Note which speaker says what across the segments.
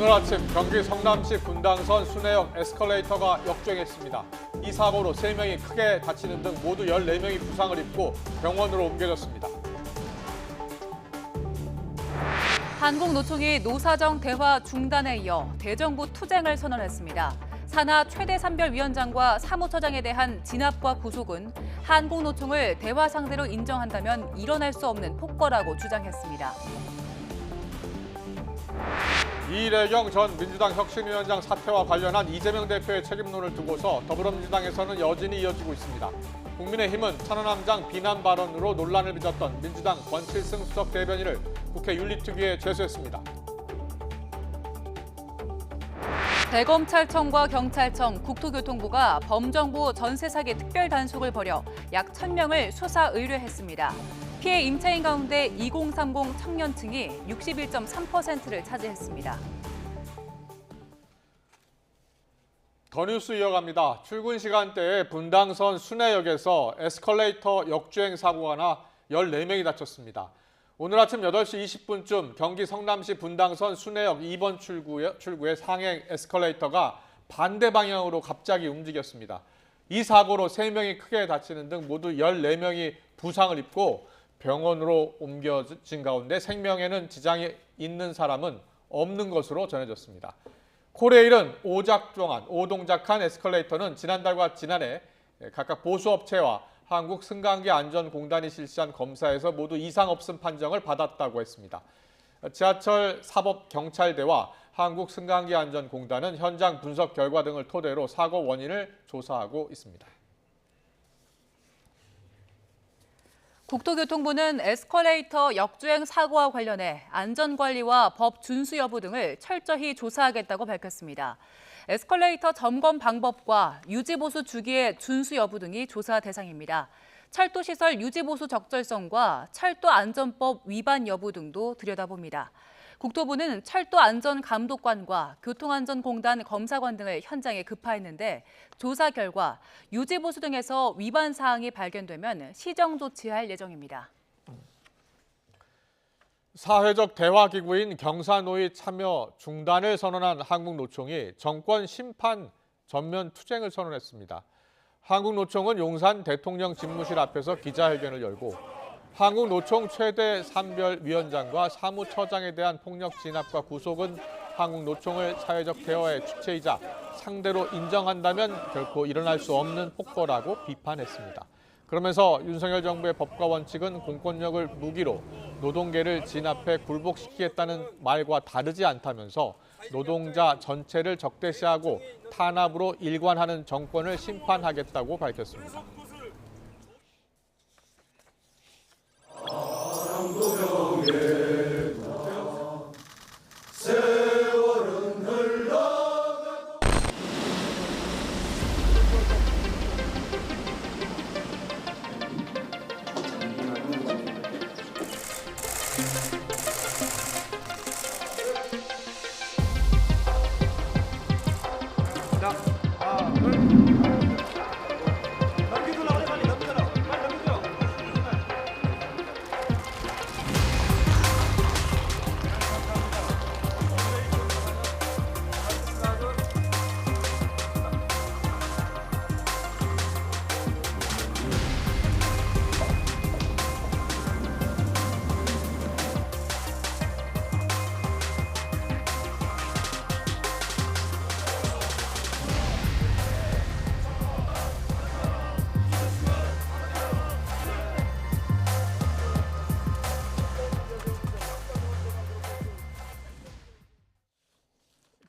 Speaker 1: 오늘 아침 경기 성남시 분당선 순회역 에스컬레이터가 역주행했습니다. 이 사고로 3명이 크게 다치는 등 모두 14명이 부상을 입고 병원으로 옮겨졌습니다.
Speaker 2: 한국노총이 노사정 대화 중단에 이어 대정부 투쟁을 선언했습니다. 산하 최대 산별위원장과 사무처장에 대한 진압과 구속은 한국노총을 대화 상대로 인정한다면 일어날 수 없는 폭거라고 주장했습니다.
Speaker 1: 이래경 전 민주당 혁신위원장 사퇴와 관련한 이재명 대표의 책임론을 두고서 더불어민주당에서는 여진이 이어지고 있습니다. 국민의힘은 천안함장 비난 발언으로 논란을 빚었던 민주당 권칠승 수석 대변인을 국회 윤리특위에 제소했습니다.
Speaker 2: 대검찰청과 경찰청, 국토교통부가 범정부 전세 사기 특별 단속을 벌여 약 1,000명을 수사 의뢰했습니다. 피해 임차인 가운데 2030 청년층이 61.3%를 차지했습니다.
Speaker 1: 더 뉴스 이어갑니다. 출근 시간대에 분당선 순회역에서 에스컬레이터 역주행 사고가 나 14명이 다쳤습니다. 오늘 아침 8시 20분쯤 경기 성남시 분당선 순회역 2번 출구의 상행 에스컬레이터가 반대 방향으로 갑자기 움직였습니다. 이 사고로 3명이 크게 다치는 등 모두 14명이 부상을 입고 병원으로 옮겨진 가운데 생명에는 지장이 있는 사람은 없는 것으로 전해졌습니다. 코레일은 오동작한 에스컬레이터는 지난달과 지난해 각각 보수업체와 한국승강기안전공단이 실시한 검사에서 모두 이상 없음 판정을 받았다고 했습니다. 지하철 사법경찰대와 한국승강기안전공단은 현장 분석 결과 등을 토대로 사고 원인을 조사하고 있습니다.
Speaker 2: 국토교통부는 에스컬레이터 역주행 사고와 관련해 안전관리와 법 준수 여부 등을 철저히 조사하겠다고 밝혔습니다. 에스컬레이터 점검 방법과 유지보수 주기의 준수 여부 등이 조사 대상입니다. 철도시설 유지보수 적절성과 철도안전법 위반 여부 등도 들여다봅니다. 국토부는 철도안전감독관과 교통안전공단 검사관 등을 현장에 급파했는데 조사 결과 유지보수 등에서 위반 사항이 발견되면 시정 조치할 예정입니다.
Speaker 1: 사회적 대화기구인 경사노위 참여 중단을 선언한 한국노총이 정권 심판 전면 투쟁을 선언했습니다. 한국노총은 용산 대통령 집무실 앞에서 기자회견을 열고 한국노총 최대 산별위원장과 사무처장에 대한 폭력 진압과 구속은 한국노총을 사회적 대화의 주체이자 상대로 인정한다면 결코 일어날 수 없는 폭거라고 비판했습니다. 그러면서 윤석열 정부의 법과 원칙은 공권력을 무기로 노동계를 진압해 굴복시키겠다는 말과 다르지 않다면서 노동자 전체를 적대시하고 탄압으로 일관하는 정권을 심판하겠다고 밝혔습니다.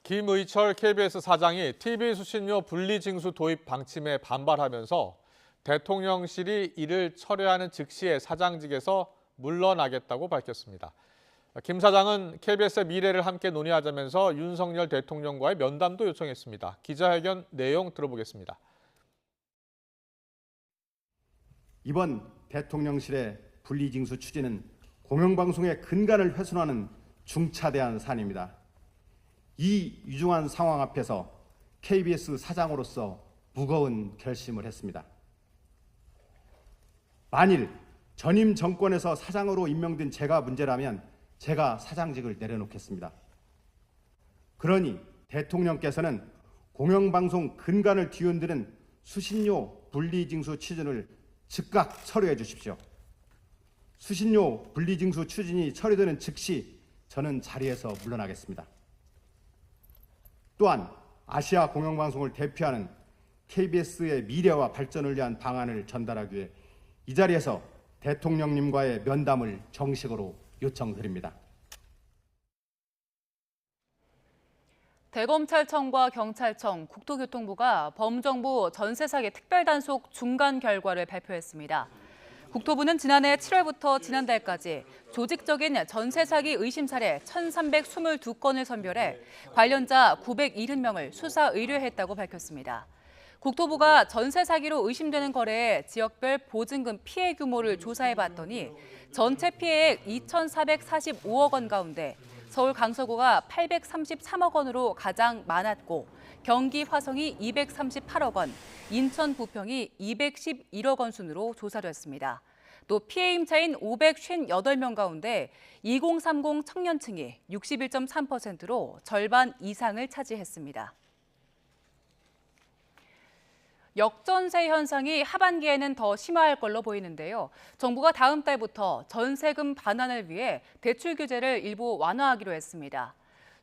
Speaker 1: 김의철 KBS 사장이 TV 수신료 분리징수 도입 방침에 반발하면서 대통령실이 이를 철회하는 즉시에 사장직에서 물러나겠다고 밝혔습니다. 김 사장은 KBS의 미래를 함께 논의하자면서 윤석열 대통령과의 면담도 요청했습니다. 기자회견 내용 들어보겠습니다.
Speaker 3: 이번 대통령실의 분리징수 추진은 공영방송의 근간을 훼손하는 중차대한 사안입니다. 이 유중한 상황 앞에서 KBS 사장으로서 무거운 결심을 했습니다. 만일 전임 정권에서 사장으로 임명된 제가 문제라면 제가 사장직을 내려놓겠습니다. 그러니 대통령께서는 공영방송 근간을 뒤흔드는 수신료 분리징수 추진을 즉각 철회해 주십시오. 수신료 분리징수 추진이 철회되는 즉시 저는 자리에서 물러나겠습니다. 또한 아시아 공영방송을 대표하는 KBS의 미래와 발전을 위한 방안을 전달하기 위해 이 자리에서 대통령님과의 면담을 정식으로 요청드립니다.
Speaker 2: 대검찰청과 경찰청, 국토교통부가 범정부 전세 사기 특별단속 중간 결과를 발표했습니다. 국토부는 지난해 7월부터 지난달까지 조직적인 전세 사기 의심 사례 1,322건을 선별해 관련자 970명을 수사 의뢰했다고 밝혔습니다. 국토부가 전세 사기로 의심되는 거래의 지역별 보증금 피해 규모를 조사해봤더니 전체 피해액 2,445억 원 가운데 서울 강서구가 833억 원으로 가장 많았고 경기 화성이 238억 원, 인천 부평이 211억 원 순으로 조사됐습니다. 또 피해 임차인 558명 가운데 2030 청년층이 61.3%로 절반 이상을 차지했습니다. 역전세 현상이 하반기에는 더 심화할 걸로 보이는데요. 정부가 다음 달부터 전세금 반환을 위해 대출 규제를 일부 완화하기로 했습니다.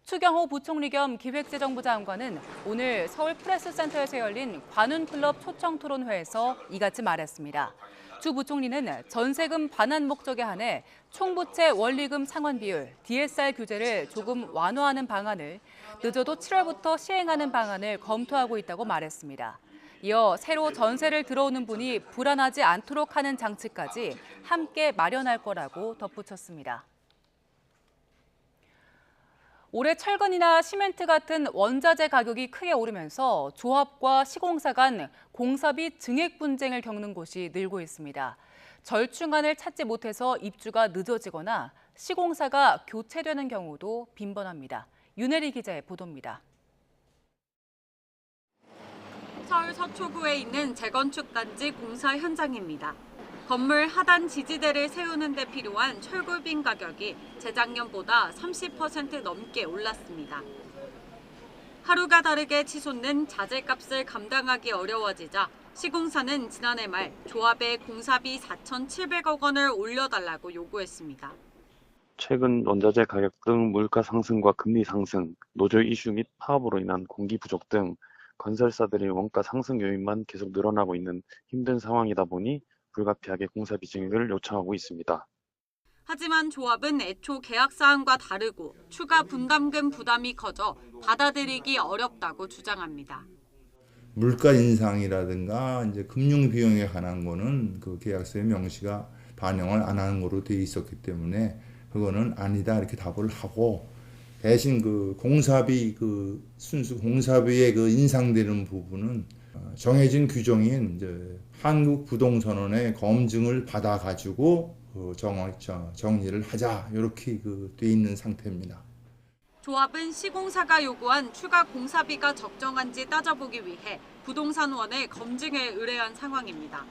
Speaker 2: 추경호 부총리 겸 기획재정부 장관은 오늘 서울 프레스센터에서 열린 관훈클럽 초청 토론회에서 이같이 말했습니다. 주 부총리는 전세금 반환 목적에 한해 총부채 원리금 상환 비율, DSR 규제를 조금 완화하는 방안을 늦어도 7월부터 시행하는 방안을 검토하고 있다고 말했습니다. 이어 새로 전세를 들어오는 분이 불안하지 않도록 하는 장치까지 함께 마련할 거라고 덧붙였습니다. 올해 철근이나 시멘트 같은 원자재 가격이 크게 오르면서 조합과 시공사 간 공사비 증액 분쟁을 겪는 곳이 늘고 있습니다. 절충안을 찾지 못해서 입주가 늦어지거나 시공사가 교체되는 경우도 빈번합니다. 윤혜리 기자의 보도입니다.
Speaker 4: 서울 서초구에 있는 재건축 단지 공사 현장입니다. 건물 하단 지지대를 세우는 데 필요한 철골빈 가격이 재작년보다 30% 넘게 올랐습니다. 하루가 다르게 치솟는 자재값을 감당하기 어려워지자 시공사는 지난해 말 조합에 공사비 4,700억 원을 올려달라고 요구했습니다.
Speaker 5: 최근 원자재 가격 등 물가 상승과 금리 상승, 노조 이슈 및 파업으로 인한 공기 부족 등 건설사들의 원가 상승 요인만 계속 늘어나고 있는 힘든 상황이다 보니 불가피하게 공사비 증액을 요청하고 있습니다.
Speaker 4: 하지만 조합은 애초 계약 사항과 다르고 추가 분담금 부담이 커져 받아들이기 어렵다고 주장합니다.
Speaker 6: 물가 인상이라든가 이제 금융 비용에 관한 거는 그 계약서에 명시가 반영을 안 하는 거로 돼 있었기 때문에 그거는 아니다 이렇게 답을 하고 대신 그 공사비 그 순수 공사비에 그 인상되는 부분은 정해진 규정인 이제 한국부동산원의 검증을 받아 가지고 정리를 하자 이렇게 그 돼 있는 상태입니다.
Speaker 4: 조합은 시공사가 요구한 추가 공사비가 적정한지 따져보기 위해 부동산원에 검증을 의뢰한 상황입니다.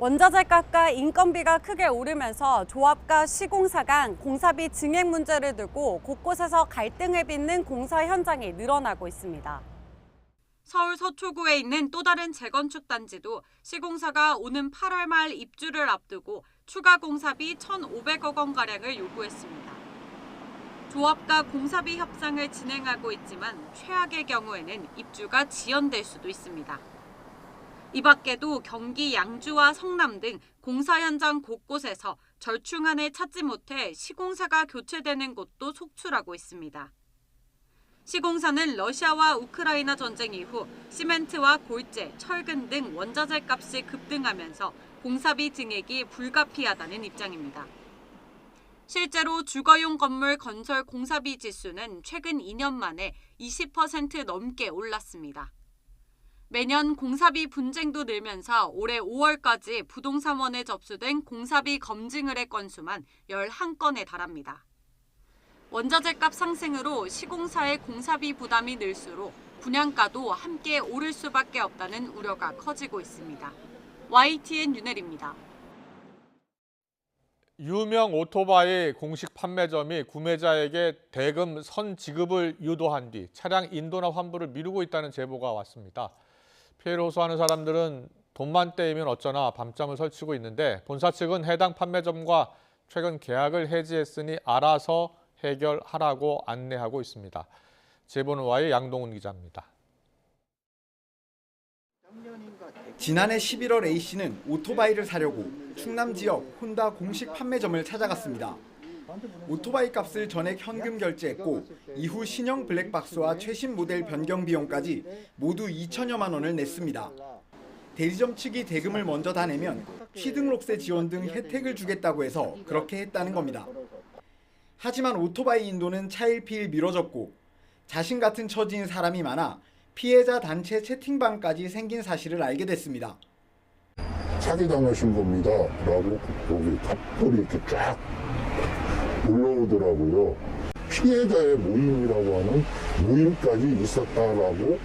Speaker 7: 원자재 값과 인건비가 크게 오르면서 조합과 시공사 간 공사비 증액 문제를 두고 곳곳에서 갈등을 빚는 공사 현장이 늘어나고 있습니다.
Speaker 4: 서울 서초구에 있는 또 다른 재건축 단지도 시공사가 오는 8월 말 입주를 앞두고 추가 공사비 1,500억 원가량을 요구했습니다. 조합과 공사비 협상을 진행하고 있지만 최악의 경우에는 입주가 지연될 수도 있습니다. 이 밖에도 경기 양주와 성남 등 공사 현장 곳곳에서 절충안을 찾지 못해 시공사가 교체되는 곳도 속출하고 있습니다. 시공사는 러시아와 우크라이나 전쟁 이후 시멘트와 골재, 철근 등 원자재 값이 급등하면서 공사비 증액이 불가피하다는 입장입니다. 실제로 주거용 건물 건설 공사비 지수는 최근 2년 만에 20% 넘게 올랐습니다. 매년 공사비 분쟁도 늘면서 올해 5월까지 부동산원에 접수된 공사비 검증 의뢰 건수만 11건에 달합니다. 원자재값 상승으로 시공사의 공사비 부담이 늘수록 분양가도 함께 오를 수밖에 없다는 우려가 커지고 있습니다. YTN 윤혜리입니다.
Speaker 1: 유명 오토바이 공식 판매점이 구매자에게 대금 선지급을 유도한 뒤 차량 인도나 환불을 미루고 있다는 제보가 왔습니다. 피해를 호소하는 사람들은 돈만 떼이면 어쩌나 밤잠을 설치고 있는데 본사 측은 해당 판매점과 최근 계약을 해지했으니 알아서 해결하라고 안내하고 있습니다. 제보는 와의 양동훈 기자입니다.
Speaker 8: 지난해 11월 A씨는 오토바이를 사려고 충남 지역 혼다 공식 판매점을 찾아갔습니다. 오토바이 값을 전액 현금 결제했고 이후 신형 블랙박스와 최신 모델 변경 비용까지 모두 2천여만 원을 냈습니다. 대리점 측이 대금을 먼저 다 내면 취등록세 지원 등 혜택을 주겠다고 해서 그렇게 했다는 겁니다. 하지만 오토바이 인도는 차일피일 미뤄졌고 자신 같은 처지인 사람이 많아 피해자 단체 채팅방까지 생긴 사실을 알게 됐습니다.
Speaker 9: 사기당하신 겁니다 라고 여기 답글이 이렇게 쫙 올라오더라고요. 피해자의 모임이라고 하는 모임까지 있었다라고.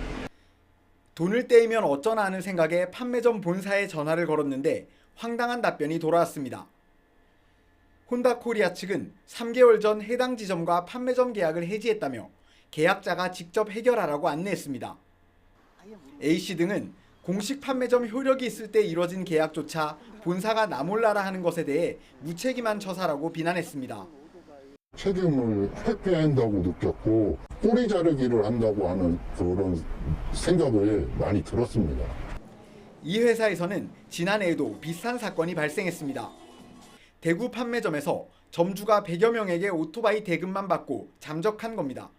Speaker 8: 돈을 떼이면 어쩌나 하는 생각에 판매점 본사에 전화를 걸었는데 황당한 답변이 돌아왔습니다. 혼다코리아 측은 3개월 전 해당 지점과 판매점 계약을 해지했다며 계약자가 직접 해결하라고 안내했습니다. A씨 등은 공식 판매점 효력이 있을 때 이뤄진 계약조차 본사가 나몰라라 하는 것에 대해 무책임한 처사라고 비난했습니다.
Speaker 9: 책임을 회피한다고 느꼈고 꼬리 자르기를 한다고 하는 그런 생각을 많이 들었습니다.
Speaker 8: 이 회사에서는 지난해에도 비슷한 사건이 발생했습니다. 대구 판매점에서 점주가 100여 명에게 오토바이 대금만 받고 잠적한 겁니다.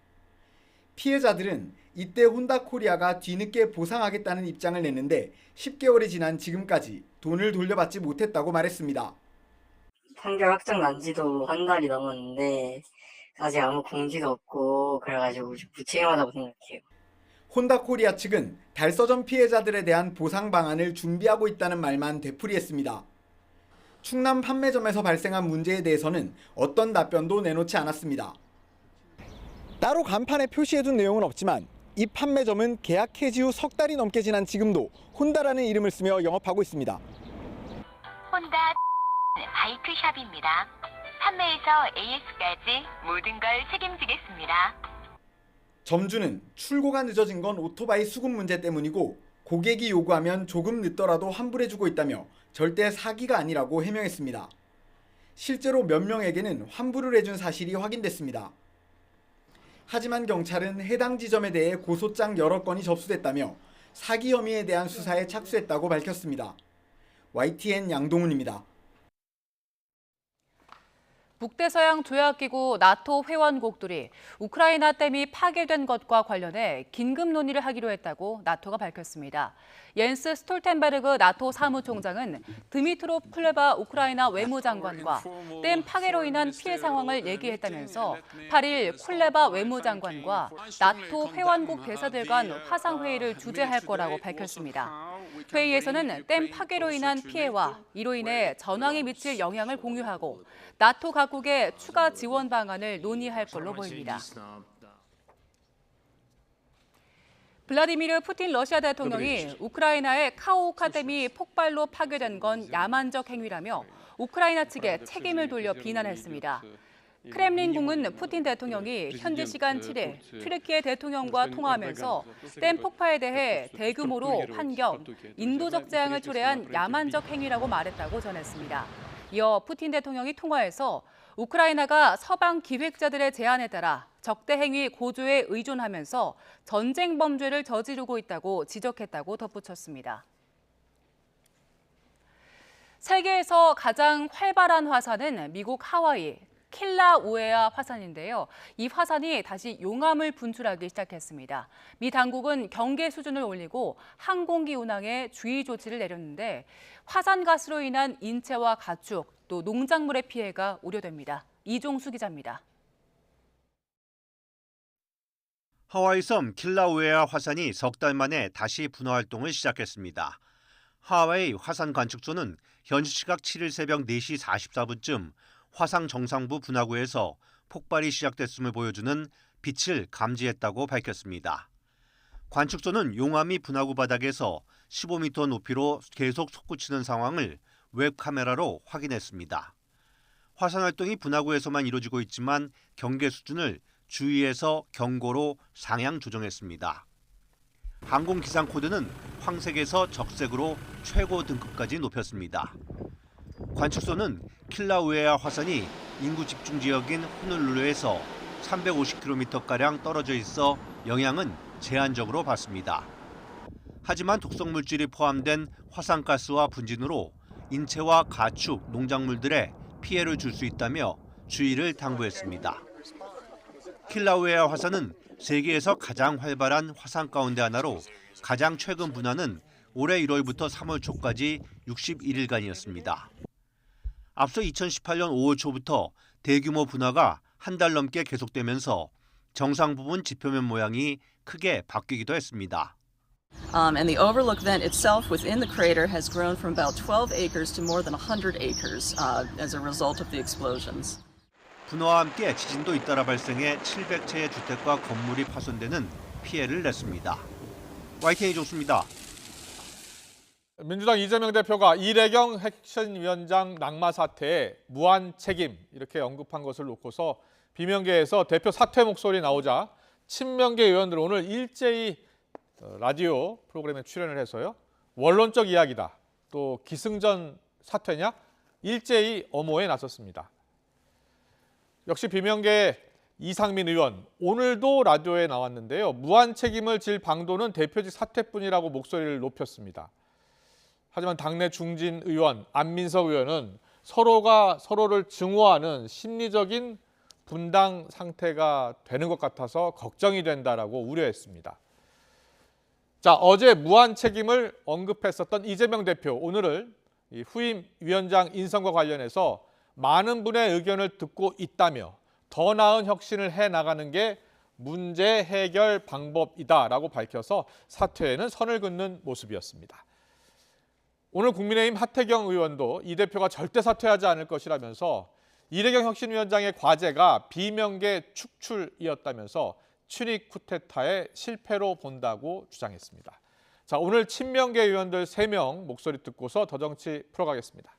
Speaker 8: 피해자들은 이때 혼다코리아가 뒤늦게 보상하겠다는 입장을 냈는데 10개월이 지난 지금까지 돈을 돌려받지 못했다고 말했습니다.
Speaker 10: 판결 확정 난 지도 한 달이 넘었는데 아직 아무 공지도 없고 그래가지고 무책임하다고 생각해요.
Speaker 8: 혼다코리아 측은 달서점 피해자들에 대한 보상 방안을 준비하고 있다는 말만 되풀이했습니다. 충남 판매점에서 발생한 문제에 대해서는 어떤 답변도 내놓지 않았습니다. 따로 간판에 표시해둔 내용은 없지만 이 판매점은 계약 해지 후 석 달이 넘게 지난 지금도 혼다라는 이름을 쓰며 영업하고 있습니다.
Speaker 11: 혼다 바이크샵입니다. 판매에서 AS까지 모든 걸 책임지겠습니다.
Speaker 8: 점주는 출고가 늦어진 건 오토바이 수급 문제 때문이고 고객이 요구하면 조금 늦더라도 환불해주고 있다며 절대 사기가 아니라고 해명했습니다. 실제로 몇 명에게는 환불을 해준 사실이 확인됐습니다. 하지만 경찰은 해당 지점에 대해 고소장 여러 건이 접수됐다며 사기 혐의에 대한 수사에 착수했다고 밝혔습니다. YTN 양동훈입니다.
Speaker 2: 북대서양 조약기구 나토 회원국들이 우크라이나 댐이 파괴된 것과 관련해 긴급 논의를 하기로 했다고 나토가 밝혔습니다. 옌스 스톨텐베르그 나토 사무총장은 드미트로 쿨레바 우크라이나 외무장관과 댐 파괴로 인한 피해 상황을 얘기했다면서 8일 쿨레바 외무장관과 나토 회원국 대사들 간 화상회의를 주재할 거라고 밝혔습니다. 회의에서는 댐 파괴로 인한 피해와 이로 인해 전황에 미칠 영향을 공유하고 나토 각국의 추가 지원 방안을 논의할 걸로 보입니다. 블라디미르 푸틴 러시아 대통령이 우크라이나의 카호우카 댐이 폭발로 파괴된 건 야만적 행위라며 우크라이나 측에 책임을 돌려 비난했습니다. 크렘린궁은 푸틴 대통령이 현지 시간 7일 튀르키예 대통령과 통화하면서 댐 폭파에 대해 대규모로 환경, 인도적 재앙을 초래한 야만적 행위라고 말했다고 전했습니다. 이어 푸틴 대통령이 통화에서 우크라이나가 서방 기획자들의 제안에 따라 적대 행위 고조에 의존하면서 전쟁 범죄를 저지르고 있다고 지적했다고 덧붙였습니다. 세계에서 가장 활발한 화산은 미국 하와이 킬라우에아 화산인데요. 이 화산이 다시 용암을 분출하기 시작했습니다. 미 당국은 경계 수준을 올리고 항공기 운항에 주의 조치를 내렸는데 화산 가스로 인한 인체와 가축, 또 농작물의 피해가 우려됩니다. 이종수 기자입니다.
Speaker 12: 하와이 섬 킬라우에아 화산이 석 달 만에 다시 분화 활동을 시작했습니다. 하와이 화산 관측소는 현지 시각 7일 새벽 4시 44분쯤 화상 정상부 분화구에서 폭발이 시작됐음을 보여주는 빛을 감지했다고 밝혔습니다. 관측소는 용암이 분화구 바닥에서 15m 높이로 계속 솟구치는 상황을 웹 카메라로 확인했습니다. 화산 활동이 분화구에서만 이루어지고 있지만 경계 수준을 주의에서 경고로 상향 조정했습니다. 항공 기상 코드는 황색에서 적색으로 최고 등급까지 높였습니다. 관측소는 킬라우에아 화산이 인구 집중 지역인 호놀룰루에서 350km가량 떨어져 있어 영향은 제한적으로 받습니다. 하지만 독성 물질이 포함된 화산가스와 분진으로 인체와 가축, 농작물들에 피해를 줄 수 있다며 주의를 당부했습니다. 킬라우에아 화산은 세계에서 가장 활발한 화산 가운데 하나로 가장 최근 분화는 올해 1월부터 3월 초까지 61일간이었습니다. 앞서 2018년 5월 초부터 대규모 분화가 한 달 넘게 계속되면서 정상 부분 지표면 모양이 크게 바뀌기도 했습니다.
Speaker 13: And the overlook vent itself within the crater has grown from about 12 acres to more than 100 acres as a result of the explosions.
Speaker 12: 분화와 함께 지진도 잇따라 발생해 700채의 주택과 건물이 파손되는 피해를 냈습니다. YTN 조수입니다.
Speaker 1: 민주당 이재명 대표가 이래경 혁신위원장 낙마 사태에 무한 책임 이렇게 언급한 것을 놓고서 비명계에서 대표 사퇴 목소리 나오자 친명계 의원들 오늘 일제히 라디오 프로그램에 출연을 해서요. 원론적 이야기다. 또 기승전 사퇴냐? 일제히 엄호에 나섰습니다. 역시 비명계 이상민 의원 오늘도 라디오에 나왔는데요. 무한 책임을 질 방도는 대표직 사퇴뿐이라고 목소리를 높였습니다. 하지만 당내 중진 의원 안민석 의원은 서로가 서로를 증오하는 심리적인 분당 상태가 되는 것 같아서 걱정이 된다라고 우려했습니다. 자, 어제 무한 책임을 언급했었던 이재명 대표 오늘은 후임 위원장 인선과 관련해서 많은 분의 의견을 듣고 있다며 더 나은 혁신을 해나가는 게 문제 해결 방법이다라고 밝혀서 사퇴에는 선을 긋는 모습이었습니다. 오늘 국민의힘 하태경 의원도 이 대표가 절대 사퇴하지 않을 것이라면서 이래경 혁신위원장의 과제가 비명계 축출이었다면서 춘익 쿠데타의 실패로 본다고 주장했습니다. 자, 오늘 친명계 의원들 3명 목소리 듣고서 더 정치 풀어가겠습니다.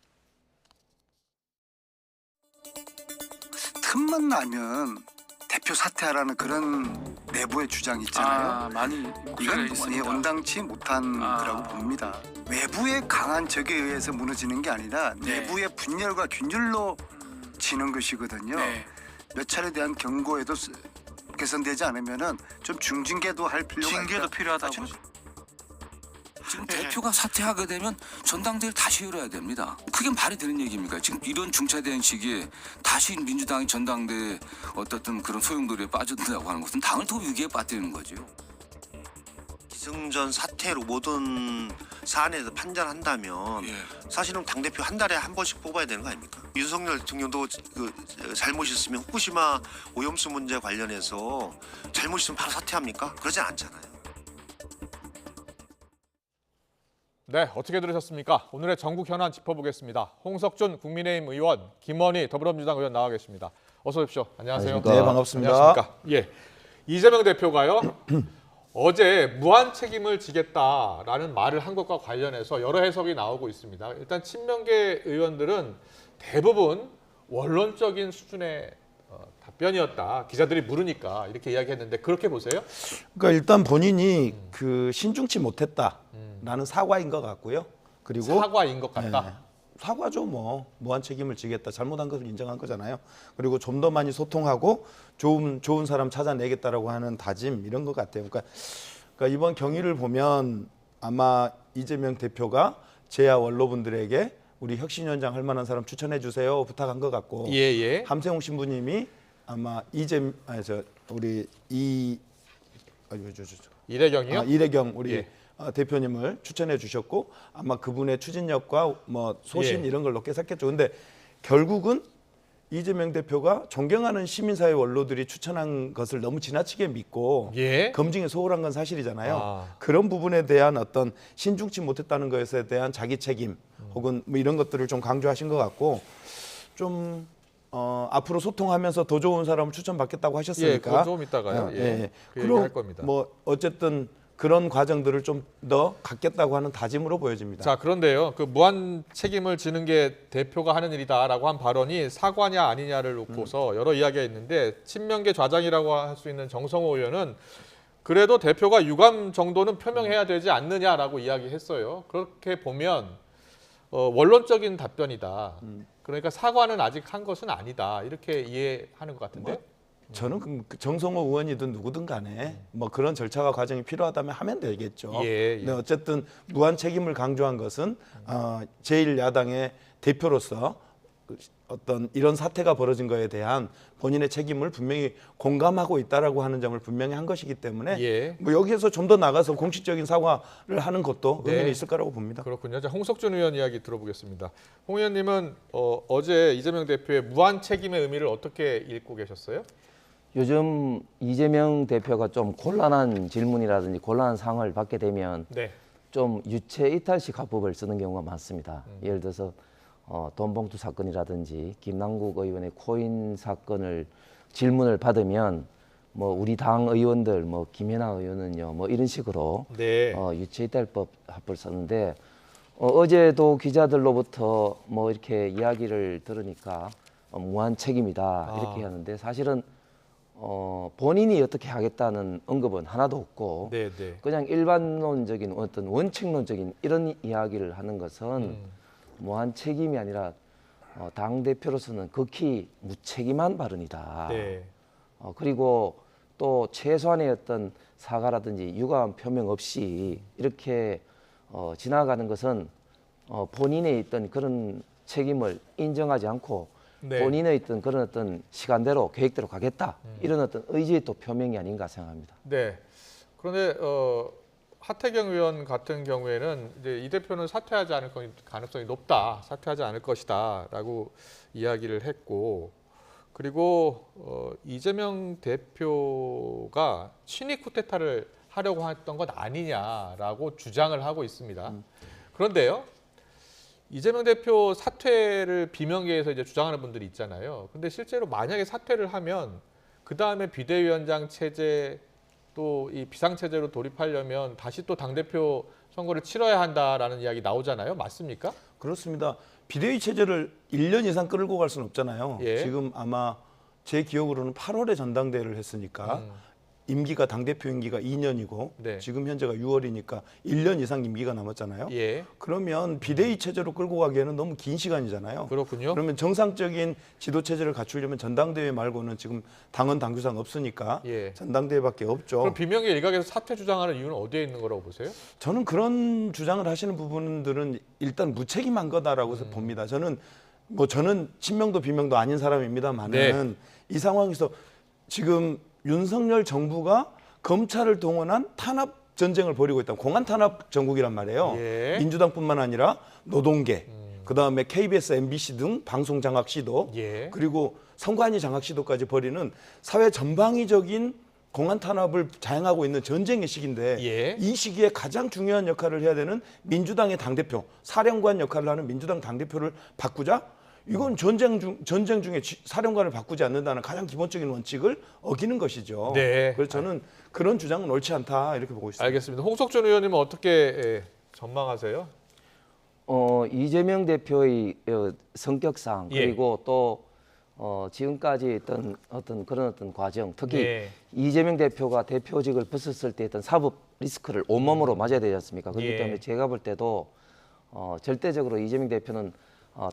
Speaker 14: 틈만 나면 대표 사퇴하라는 그런 내부의 주장이 있잖아요. 이건 온당치 못한 거라고 봅니다. 외부의 강한 적에 의해서 무너지는 게 아니라 내부의 분열과 균열로 지는 것이거든요. 몇 차례 대한 경고에도 개선되지 않으면은 좀 중징계도 할 필요가 있다.
Speaker 15: 징계도 필요하다고. 지금 대표가 사퇴하게 되면 전당대회를 다시 열어야 됩니다. 그게 말이 되는 얘기입니까? 지금 이런 중차대한 시기에 다시 민주당이 전당대회 어떻든 그런 소용돌이에 빠진다고 하는 것은 당을 더 위기에 빠뜨리는 거죠.
Speaker 16: 기승전 사퇴로 모든 사안에서 판단한다면 사실은 당대표 한 달에 한 번씩 뽑아야 되는 거 아닙니까? 윤석열 대통령도 잘못이 있으면 후쿠시마 오염수 문제 관련해서 잘못이 있으면 바로 사퇴합니까? 그러지 않잖아요.
Speaker 1: 네, 어떻게 들으셨습니까? 오늘의 전국 현안 짚어보겠습니다. 홍석준 국민의힘 의원, 김원희 더불어민주당 의원 나와 계십니다. 어서 오십시오. 안녕하세요.
Speaker 17: 네, 반갑습니다.
Speaker 1: 안녕하십니까? 예, 이재명 대표가요. 어제 무한 책임을 지겠다라는 말을 한 것과 관련해서 여러 해석이 나오고 있습니다. 일단 친명계 의원들은 대부분 원론적인 수준의 답변이었다. 기자들이 물으니까 이렇게 이야기했는데 그렇게 보세요?
Speaker 17: 그러니까 일단 본인이 그 신중치 못했다라는 사과인 것 같고요. 그리고
Speaker 1: 사과인 것 같다.
Speaker 17: 네, 사과죠. 뭐 무한 책임을 지겠다. 잘못한 것을 인정한 거잖아요. 그리고 좀 더 많이 소통하고 좋은 사람 찾아내겠다라고 하는 다짐 이런 것 같아요. 그러니까 이번 경위를 보면 아마 이재명 대표가 제야 원로분들에게 우리 혁신위원장 할 만한 사람 추천해 주세요 부탁한 것 같고 함세웅 신부님이 아마
Speaker 1: 이래경이요?
Speaker 17: 이래경 우리 대표님을 추천해 주셨고 아마 그분의 추진력과 뭐 소신 이런 걸 높게 샀겠죠. 근데 결국은 이재명 대표가 존경하는 시민사회 원로들이 추천한 것을 너무 지나치게 믿고 검증에 소홀한 건 사실이잖아요. 그런 부분에 대한 어떤 신중치 못했다는 것에 대한 자기 책임 혹은 뭐 이런 것들을 좀 강조하신 것 같고 좀 앞으로 소통하면서 더 좋은 사람을 추천받겠다고 하셨으니까
Speaker 1: 그거 좀 이따가요. 그 얘기할
Speaker 17: 그럼
Speaker 1: 겁니다.
Speaker 17: 뭐 어쨌든 그런 과정들을 좀 더 갖겠다고 하는 다짐으로 보여집니다.
Speaker 1: 자, 그런데요. 그 무한 책임을 지는 게 대표가 하는 일이다라고 한 발언이 사과냐 아니냐를 놓고서 여러 이야기가 있는데 친명계 좌장이라고 할 수 있는 정성호 의원은 그래도 대표가 유감 정도는 표명해야 되지 않느냐라고 이야기했어요. 그렇게 보면 원론적인 답변이다. 그러니까 사과는 아직 한 것은 아니다. 이렇게 이해하는 것 같은데.
Speaker 17: 저는 그 정성호 의원이든 누구든 간에 뭐 그런 절차가 과정이 필요하다면 하면 되겠죠.
Speaker 1: 예.
Speaker 17: 근데 어쨌든 무한 책임을 강조한 것은 제1야당의 대표로서 어떤 이런 사태가 벌어진 거에 대한 본인의 책임을 분명히 공감하고 있다라고 하는 점을 분명히 한 것이기 때문에
Speaker 1: 예.
Speaker 17: 뭐 여기에서 좀 더 나가서 공식적인 사과를 하는 것도 의미는 있을 거라고 봅니다.
Speaker 1: 그렇군요. 자, 홍석준 의원 이야기 들어보겠습니다. 홍 의원님은 어제 이재명 대표의 무한 책임의 의미를 어떻게 읽고 계셨어요?
Speaker 18: 요즘 이재명 대표가 좀 곤란한 질문이라든지 곤란한 상황을 받게 되면
Speaker 1: 네.
Speaker 18: 좀 유체 이탈식 화법을 쓰는 경우가 많습니다. 예를 들어서 돈봉투 사건이라든지 김남국 의원의 코인 사건을 질문을 받으면 뭐 우리 당 의원들 뭐 김연아 의원은요 뭐 이런 식으로
Speaker 1: 네.
Speaker 18: 유체 이탈법 화법을 썼는데 어제도 기자들로부터 뭐 이렇게 이야기를 들으니까 무한 책임이다 이렇게 하는데 사실은 본인이 어떻게 하겠다는 언급은 하나도 없고
Speaker 1: 네, 네.
Speaker 18: 그냥 일반론적인 어떤 원칙론적인 이런 이야기를 하는 것은 무한 책임이 아니라 당 대표로서는 극히 무책임한 발언이다.
Speaker 1: 네.
Speaker 18: 그리고 또 최소한의 어떤 사과라든지 유감 표명 없이 이렇게 지나가는 것은 본인의 있던 그런 책임을 인정하지 않고
Speaker 1: 네.
Speaker 18: 본인의 있던 그런 어떤 시간대로 계획대로 가겠다 이런 어떤 의지의 또 표명이 아닌가 생각합니다.
Speaker 1: 네. 그런데 하태경 의원 같은 경우에는 이제 이 대표는 사퇴하지 않을 가능성이 높다, 사퇴하지 않을 것이다라고 이야기를 했고, 그리고 이재명 대표가 친위 쿠데타를 하려고 했던 것 아니냐라고 주장을 하고 있습니다. 그런데요, 이재명 대표 사퇴를 비명계에서 이제 주장하는 분들이 있잖아요. 근데 실제로 만약에 사퇴를 하면 그 다음에 비대위원장 체제 또 이 비상체제로 돌입하려면 다시 또 당대표 선거를 치러야 한다라는 이야기 나오잖아요. 맞습니까?
Speaker 17: 그렇습니다. 비대위 체제를 1년 이상 끌고 갈 수는 없잖아요.
Speaker 1: 예.
Speaker 17: 지금 아마 제 기억으로는 8월에 전당대회를 했으니까 임기가 당대표 임기가 2년이고
Speaker 1: 네.
Speaker 17: 지금 현재가 6월이니까 1년 이상 임기가 남았잖아요.
Speaker 1: 예.
Speaker 17: 그러면 비대위 체제로 끌고 가기에는 너무 긴 시간이잖아요.
Speaker 1: 그렇군요.
Speaker 17: 그러면 정상적인 지도 체제를 갖추려면 전당대회 말고는 지금 당헌 당규상 없으니까
Speaker 1: 예.
Speaker 17: 전당대회밖에 없죠.
Speaker 1: 그럼 비명계 일각에서 사퇴 주장하는 이유는 어디에 있는 거라고 보세요?
Speaker 17: 저는 그런 주장을 하시는 부분들은 일단 무책임한 거다라고 봅니다. 저는 친명도 비명도 아닌 사람입니다만은
Speaker 1: 네.
Speaker 17: 이 상황에서 지금 윤석열 정부가 검찰을 동원한 탄압 전쟁을 벌이고 있다. 공안 탄압 전국이란 말이에요.
Speaker 1: 예.
Speaker 17: 민주당뿐만 아니라 노동계, 그다음에 KBS, MBC 등 방송 장악 시도,
Speaker 1: 예.
Speaker 17: 그리고 선관위 장악 시도까지 벌이는 사회 전방위적인 공안 탄압을 자행하고 있는 전쟁의 시기인데
Speaker 1: 예.
Speaker 17: 이 시기에 가장 중요한 역할을 해야 되는 민주당의 당대표, 사령관 역할을 하는 민주당 당대표를 바꾸자? 이건 전쟁 중에 사령관을 바꾸지 않는다는 가장 기본적인 원칙을 어기는 것이죠.
Speaker 1: 네.
Speaker 17: 그래서 저는 그런 주장은 옳지 않다 이렇게 보고 있습니다.
Speaker 1: 알겠습니다. 홍석준 의원님은 어떻게 전망하세요?
Speaker 18: 이재명 대표의 성격상
Speaker 1: 예.
Speaker 18: 그리고 또 지금까지 어떤 그런 과정, 특히
Speaker 1: 네.
Speaker 18: 이재명 대표가 대표직을 벗었을 때 했던 사법 리스크를 온몸으로 맞아야 되지 않습니까? 그렇기
Speaker 1: 예.
Speaker 18: 때문에 제가 볼 때도 절대적으로 이재명 대표는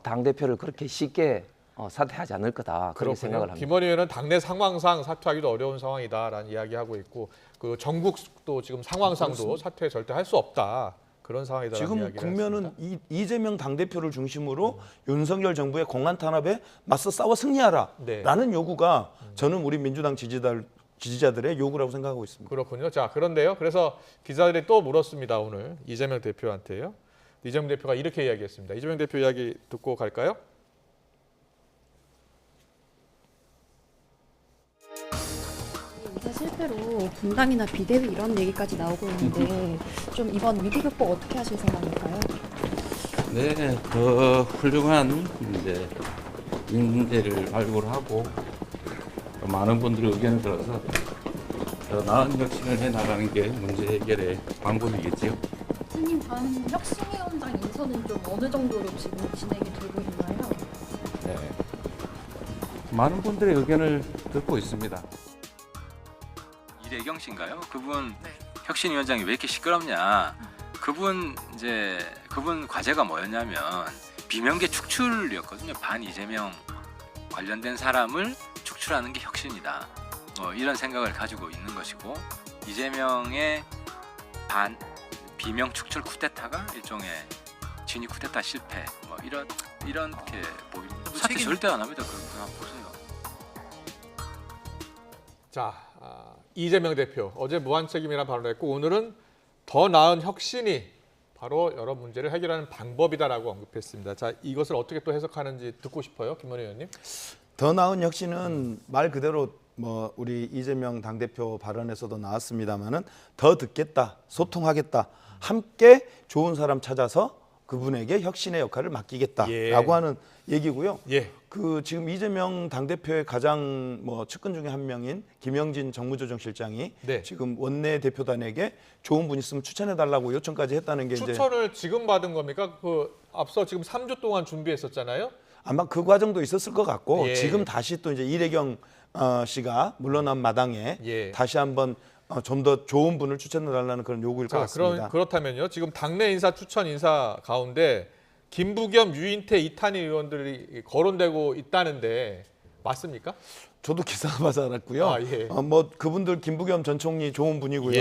Speaker 18: 당 대표를 그렇게 쉽게 사퇴하지 않을 거다 그렇게 생각을 합니다.
Speaker 1: 김원희 의원은 당내 상황상 사퇴하기도 어려운 상황이다라는 이야기하고 있고 그 전국도 지금 상황상도
Speaker 17: 그렇습니다.
Speaker 1: 사퇴 절대 할 수 없다 그런 상황이다라는
Speaker 17: 지금
Speaker 1: 이야기를
Speaker 17: 국면은
Speaker 1: 했습니다.
Speaker 17: 이재명 당대표를 중심으로 윤석열 정부의 공안 탄압에 맞서 싸워 승리하라라는
Speaker 1: 네.
Speaker 17: 요구가 저는 우리 민주당 지지자들의 요구라고 생각하고 있습니다.
Speaker 1: 그렇군요. 자, 그런데요. 그래서 기자들이 또 물었습니다. 오늘 이재명 대표한테요. 이재명 대표가 이렇게 이야기했습니다. 이재명 대표 이야기 듣고 갈까요?
Speaker 19: 인사 실패로 분당이나 비대위 이런 얘기까지 나오고 있는데 좀 이번 위기 극복 어떻게 하실 생각일까요?
Speaker 20: 네, 더 훌륭한 이제 인재를 발굴하고 많은 분들의 의견을 들어서 더 나은 혁신을 해나가는 게 문제 해결의 방법이겠지요.
Speaker 19: 스님 단 혁신위원장 인선은 좀 어느 정도로 지금 진행이 되고 있나요?
Speaker 20: 네. 많은 분들의 의견을 듣고 있습니다.
Speaker 21: 이래경 씨인가요? 그분 혁신위원장이 왜 이렇게 시끄럽냐? 그분 과제가 뭐였냐면 비명계 축출이었거든요. 반 이재명 관련된 사람을 축출하는 게 혁신이다. 이런 생각을 가지고 있는 것이고 이재명의 비명 축출 쿠데타가 일종의 진위 쿠데타 실패 이렇게 보입니다. 사퇴 절대 안 합니다. 그냥 보세요.
Speaker 1: 자, 이재명 대표 어제 무한책임이라는 발언을 했고 오늘은 더 나은 혁신이 바로 여러 문제를 해결하는 방법이다라고 언급했습니다. 자, 이것을 어떻게 또 해석하는지 듣고 싶어요, 김문희 의원님.
Speaker 17: 더 나은 혁신은 말 그대로 뭐 우리 이재명 당대표 발언에서도 나왔습니다마는 더 듣겠다, 소통하겠다, 함께 좋은 사람 찾아서 그분에게 혁신의 역할을 맡기겠다라고 하는 얘기고요. 그 지금 이재명 당대표의 가장 측근 중에 한 명인 김영진 정무조정실장이 지금 원내 대표단에게 좋은 분 있으면 추천해달라고 요청까지 했다는 게
Speaker 1: 추천을 지금 받은 겁니까? 그 앞서 지금 3주 동안 준비했었잖아요.
Speaker 17: 아마 그 과정도 있었을 것 같고 지금 다시 또 이제 이래경 씨가 물러난 마당에 다시 한번 좀 더 좋은 분을 추천해달라는 그런 요구일 것 같습니다.
Speaker 1: 그렇다면요. 지금 당내 인사 추천 인사 가운데 김부겸, 유인태, 이탄희 의원들이 거론되고 있다는데 맞습니까?
Speaker 17: 저도 기사 봐서 알았고요. 그분들 김부겸 전 총리 좋은 분이고요.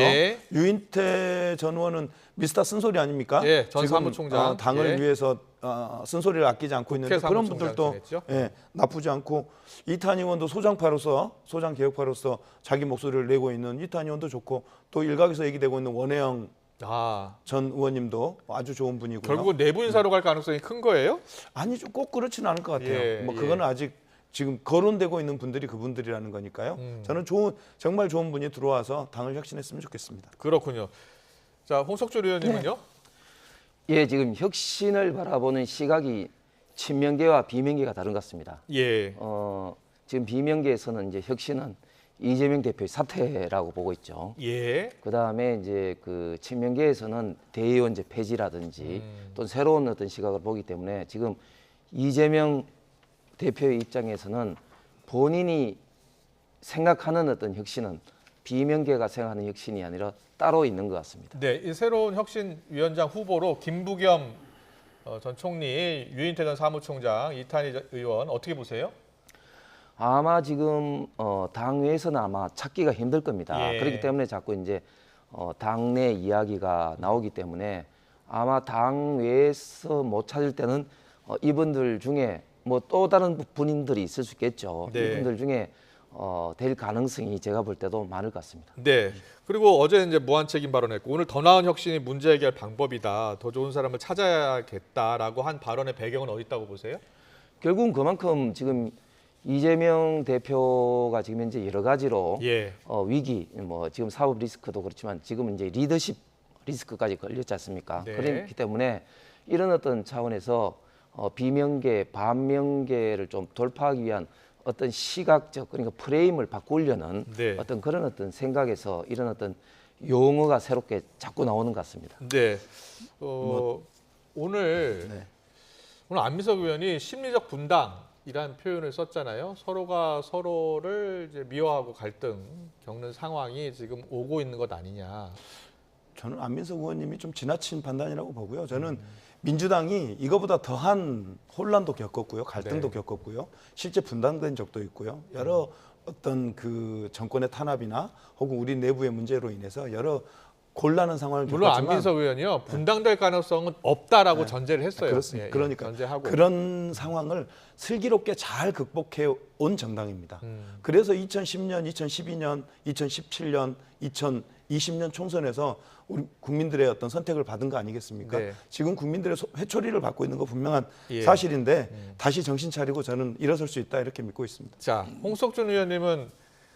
Speaker 17: 유인태 전 의원은 미스터 쓴소리 아닙니까?
Speaker 1: 전 사무총장.
Speaker 17: 당을 위해서 쓴소리를 아끼지 않고 있는데 그런 분들도 나쁘지 않고 이탄희 의원도 소장 개혁파로서 자기 목소리를 내고 있는 이탄희 의원도 좋고 또 일각에서 얘기되고 있는 원혜영 전 의원님도 아주 좋은 분이고요.
Speaker 1: 결국은 내부 인사로 갈 가능성이 큰 거예요?
Speaker 17: 아니죠. 꼭 그렇지는 않을 것 같아요. 그거는 아직 지금 거론되고 있는 분들이 그분들이라는 거니까요. 저는 정말 좋은 분이 들어와서 당을 혁신했으면 좋겠습니다.
Speaker 1: 그렇군요. 자, 홍석주 의원님은요?
Speaker 18: 지금 혁신을 바라보는 시각이 친명계와 비명계가 다른 것 같습니다. 지금 비명계에서는 이제 혁신은 이재명 대표의 사퇴라고 보고 있죠. 그다음에 이제 그 친명계에서는 대의원제 폐지라든지 또 새로운 어떤 시각을 보기 때문에 지금 이재명 대표의 입장에서는 본인이 생각하는 어떤 혁신은 비명계가 생각하는 혁신이 아니라 따로 있는 것 같습니다.
Speaker 1: 이 새로운 혁신위원장 후보로 김부겸 전 총리, 유인태 전 사무총장, 이탄희 의원 어떻게 보세요?
Speaker 18: 아마 지금 당내에서는 아마 찾기가 힘들 겁니다. 그렇기 때문에 자꾸 이제 당내 이야기가 나오기 때문에 아마 당외에서 못 찾을 때는 이분들 중에 또 다른 분들이 있을 수 있겠죠. 이분들 중에 될 가능성이 제가 볼 때도 많을 것 같습니다.
Speaker 1: 그리고 어제 이제 무한책임 발언했고 오늘 더 나은 혁신이 문제 해결 방법이다. 더 좋은 사람을 찾아야겠다라고 한 발언의 배경은 어디 있다고 보세요?
Speaker 18: 결국은 그만큼 지금 이재명 대표가 지금 현재 여러 가지로 위기, 지금 사법 리스크도 그렇지만 지금 이제 리더십 리스크까지 걸렸지 않습니까? 그렇기 때문에 이런 어떤 차원에서 비명계, 반명계를 좀 돌파하기 위한 어떤 시각적 그러니까 프레임을 바꾸려는 어떤 그런 어떤 생각에서 이런 어떤 용어가 새롭게 자꾸 나오는 것 같습니다.
Speaker 1: 오늘 안민석 의원이 심리적 분당이라는 표현을 썼잖아요. 서로가 서로를 이제 미워하고 갈등 겪는 상황이 지금 오고 있는 것 아니냐.
Speaker 17: 저는 안민석 의원님이 좀 지나친 판단이라고 보고요. 저는 민주당이 이거보다 더한 혼란도 겪었고요. 갈등도 겪었고요. 실제 분당된 적도 있고요. 여러 어떤 그 정권의 탄압이나 혹은 우리 내부의 문제로 인해서 여러 곤란한 상황을
Speaker 1: 물론
Speaker 17: 겪었지만
Speaker 1: 안민석 의원이요. 분당될 가능성은 없다라고 전제를 했어요.
Speaker 17: 그렇습니다. 그러니까
Speaker 1: 전제하고.
Speaker 17: 그런 상황을 슬기롭게 잘 극복해 온 정당입니다. 그래서 2010년, 2012년, 2017년, 2020년 총선에서 우리 국민들의 어떤 선택을 받은 거 아니겠습니까? 지금 국민들의 회초리를 받고 있는 거 분명한 사실인데 다시 정신 차리고 저는 일어설 수 있다 이렇게 믿고 있습니다.
Speaker 1: 자, 홍석준 의원님은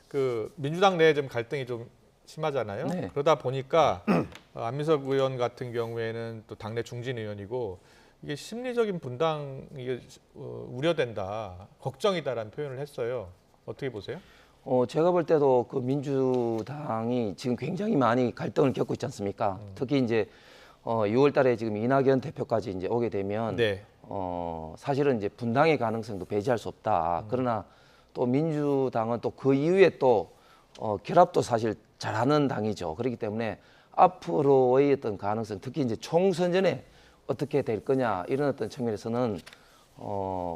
Speaker 1: 그 민주당 내에 좀 갈등이 좀 심하잖아요. 그러다 보니까 안민석 의원 같은 경우에는 또 당내 중진 의원이고 이게 심리적인 분당 이게 우려된다, 걱정이다라는 표현을 했어요. 어떻게 보세요?
Speaker 18: 제가 볼 때도 그 민주당이 지금 굉장히 많이 갈등을 겪고 있지 않습니까? 특히 이제 6월 달에 지금 이낙연 대표까지 이제 오게 되면
Speaker 1: 네.
Speaker 18: 사실은 이제 분당의 가능성도 배제할 수 없다. 그러나 또 민주당은 또 그 이후에 또 결합도 사실 잘하는 당이죠. 그렇기 때문에 앞으로의 어떤 가능성, 특히 이제 총선 전에 어떻게 될 거냐 이런 어떤 측면에서는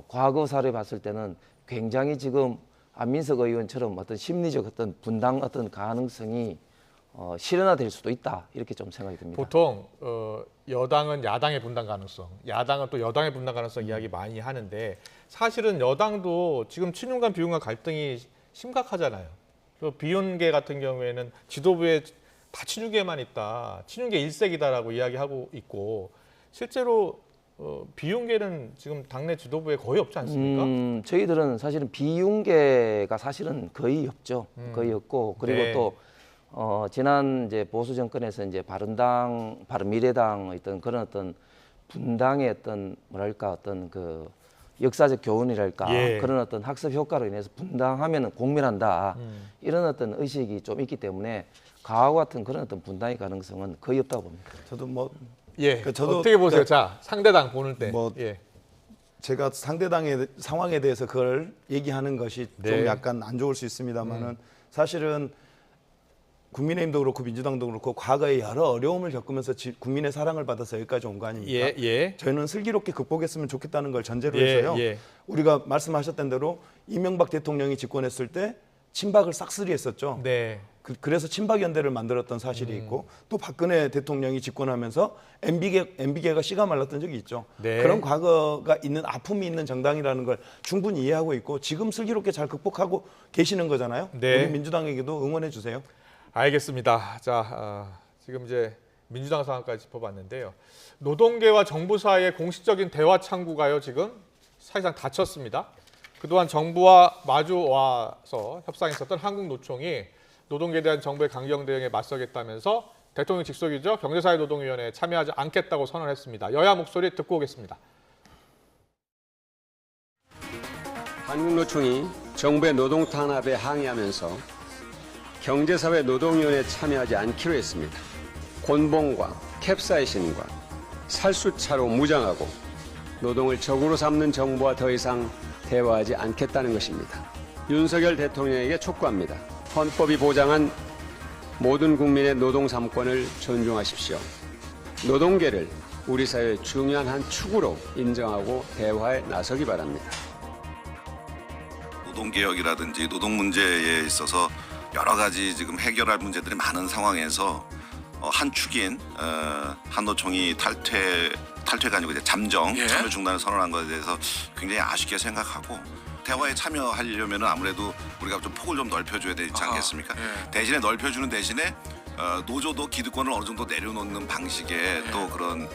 Speaker 18: 과거 사례 봤을 때는 굉장히 지금 안민석 의원처럼 어떤 심리적 어떤 분당 어떤 가능성이 실현화될 수도 있다 이렇게 좀 생각이 듭니다.
Speaker 1: 보통 여당은 야당의 분당 가능성, 야당은 또 여당의 분당 가능성 이야기 많이 하는데 사실은 여당도 지금 친윤과 비윤과 갈등이 심각하잖아요. 그 비윤계 같은 경우에는 지도부에 다 친윤계만 있다, 친윤계 일색이다라고 이야기하고 있고 실제로 비윤계는 지금 당내 지도부에 거의 없지 않습니까?
Speaker 18: 저희들은 사실은 비윤계가 사실은 거의 없죠. 거의 없고 그리고
Speaker 1: 네.
Speaker 18: 또 지난 이제 보수 정권에서 이제 바른미래당 어떤 그런 어떤 분당의 어떤 뭐랄까 어떤 그 역사적 교훈이랄까
Speaker 1: 예.
Speaker 18: 그런 어떤 학습 효과로 인해서 분당하면은 공멸한다 이런 어떤 의식이 좀 있기 때문에 가하고 같은 그런 어떤 분당의 가능성은 거의 없다고 봅니다.
Speaker 17: 저도 뭐
Speaker 1: 예.
Speaker 17: 저도
Speaker 1: 어떻게 보세요? 자, 상대당 보는 때.
Speaker 17: 뭐
Speaker 1: 예.
Speaker 17: 제가 상대당의 상황에 대해서 그걸 얘기하는 것이
Speaker 1: 네.
Speaker 17: 좀 약간 안 좋을 수 있습니다만은 사실은 국민의힘도 그렇고 민주당도 그렇고 과거에 여러 어려움을 겪으면서 국민의 사랑을 받아서 여기까지 온 거 아닙니까?
Speaker 1: 예, 예.
Speaker 17: 저희는 슬기롭게 극복했으면 좋겠다는 걸 전제로
Speaker 1: 예,
Speaker 17: 해서요.
Speaker 1: 예.
Speaker 17: 우리가 말씀하셨던 대로 이명박 대통령이 집권했을 때 친박을 싹쓸이했었죠.
Speaker 1: 네.
Speaker 17: 그래서 친박연대를 만들었던 사실이 있고 또 박근혜 대통령이 집권하면서 MB계가 씨가 말랐던 적이 있죠.
Speaker 1: 네.
Speaker 17: 그런 과거가 있는 아픔이 있는 정당이라는 걸 충분히 이해하고 있고 지금 슬기롭게 잘 극복하고 계시는 거잖아요.
Speaker 1: 네.
Speaker 17: 우리 민주당에게도 응원해 주세요.
Speaker 1: 알겠습니다. 자, 지금 이제 민주당 상황까지 짚어봤는데요. 노동계와 정부 사이의 공식적인 대화 창구가요 지금 사실상 닫혔습니다. 그동안 정부와 마주 와서 협상했었던 한국노총이 노동계에 대한 정부의 강경 대응에 맞서겠다면서 대통령 직속이죠. 경제사회노동위원회에 참여하지 않겠다고 선언했습니다. 여야 목소리 듣고 오겠습니다.
Speaker 3: 한국노총이 정부의 노동 탄압에 항의하면서 경제사회노동위원회에 참여하지 않기로 했습니다. 곤봉과 캡사이신과 살수차로 무장하고 노동을 적으로 삼는 정부와 더 이상 대화하지 않겠다는 것입니다. 윤석열 대통령에게 촉구합니다. 헌법이 보장한 모든 국민의 노동 3권을 존중하십시오. 노동계를 우리 사회의 중요한 한 축으로 인정하고 대화에 나서기 바랍니다.
Speaker 22: 노동개혁이라든지 노동 문제에 있어서 여러 가지 지금 해결할 문제들이 많은 상황에서 한 축인 한노총이 탈퇴가 아니고 이제 잠정 참여 중단을 선언한 것에 대해서 굉장히 아쉽게 생각하고 대화에 참여하려면 아무래도 우리가 좀 폭을 좀 넓혀줘야 되지 않겠습니까? 대신에 넓혀주는 대신에 노조도 기득권을 어느 정도 내려놓는 방식의 또 그런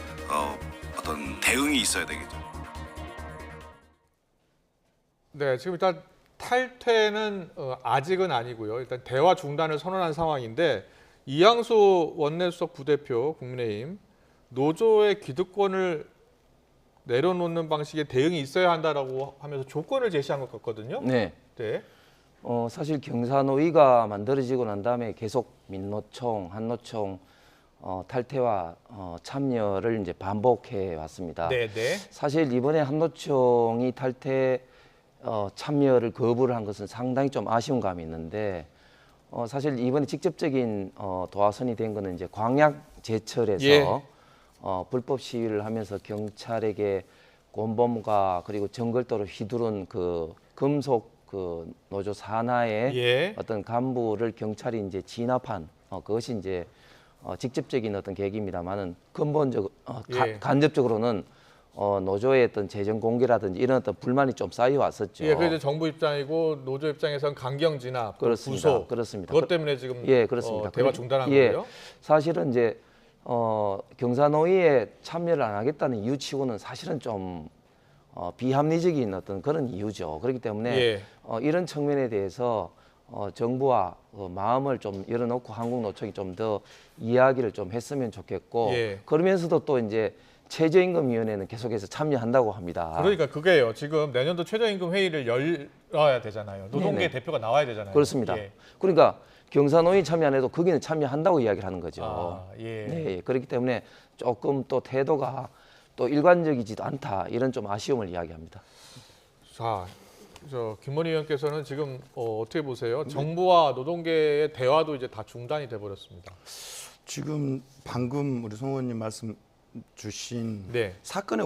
Speaker 22: 어떤 대응이 있어야 되겠죠.
Speaker 1: 네, 지금 일단 탈퇴는 아직은 아니고요. 일단 대화 중단을 선언한 상황인데 이양수 원내수석 부대표 국민의힘 노조의 기득권을 내려놓는 방식의 대응이 있어야 한다라고 하면서 조건을 제시한 것 같거든요.
Speaker 18: 네.
Speaker 1: 네.
Speaker 18: 사실 경사노위가 만들어지고 난 다음에 계속 민노총, 한노총 탈퇴와 참여를 이제 반복해 왔습니다.
Speaker 1: 네, 네.
Speaker 18: 사실 이번에 한노총이 탈퇴 참여를 거부를 한 것은 상당히 좀 아쉬운 감이 있는데 사실 이번에 직접적인 도화선이 된 거는 이제 광약 제철에서
Speaker 1: 예.
Speaker 18: 불법 시위를 하면서 경찰에게 곤범과 그리고 정글도로 휘두른 그 금속 그 노조 산하의
Speaker 1: 예.
Speaker 18: 어떤 간부를 경찰이 이제 진압한 그것이 이제 직접적인 어떤 계기입니다만은 근본적
Speaker 1: 예.
Speaker 18: 간접적으로는 노조의 어떤 재정 공개라든지 이런 어떤 불만이 좀 쌓여 왔었죠.
Speaker 1: 예, 그래서 정부 입장이고 노조 입장에서는 강경 진압,
Speaker 18: 그렇습니다.
Speaker 1: 구속,
Speaker 18: 그렇습니다.
Speaker 1: 그것 때문에 지금
Speaker 18: 예, 그렇습니다.
Speaker 1: 대화 중단한
Speaker 18: 예,
Speaker 1: 거예요.
Speaker 18: 사실은 이제 경사노위에 참여를 안 하겠다는 이유 치고는 사실은 좀 비합리적인 어떤 그런 이유죠. 그렇기 때문에
Speaker 1: 예.
Speaker 18: 이런 측면에 대해서 정부와 마음을 좀 열어놓고 한국노총이 좀 더 이야기를 좀 했으면 좋겠고
Speaker 1: 예.
Speaker 18: 그러면서도 또 이제 최저임금위원회는 계속해서 참여한다고 합니다.
Speaker 1: 그러니까 그게요. 지금 내년도 최저임금 회의를 열어야 되잖아요. 노동계
Speaker 18: 네네.
Speaker 1: 대표가 나와야 되잖아요.
Speaker 18: 그렇습니다.
Speaker 1: 예.
Speaker 18: 그러니까 경사노위 참여 안 해도 거기는 참여한다고 이야기를 하는 거죠.
Speaker 1: 아, 예.
Speaker 18: 네, 그렇기 때문에 조금 또 태도가 또 일관적이지도 않다 이런 좀 아쉬움을 이야기합니다.
Speaker 1: 자, 김건희 의원께서는 지금 어떻게 보세요? 정부와 노동계의 대화도 이제 다 중단이 돼 버렸습니다.
Speaker 17: 지금 방금 우리 송 의원님 말씀 주신
Speaker 1: 네.
Speaker 17: 사건의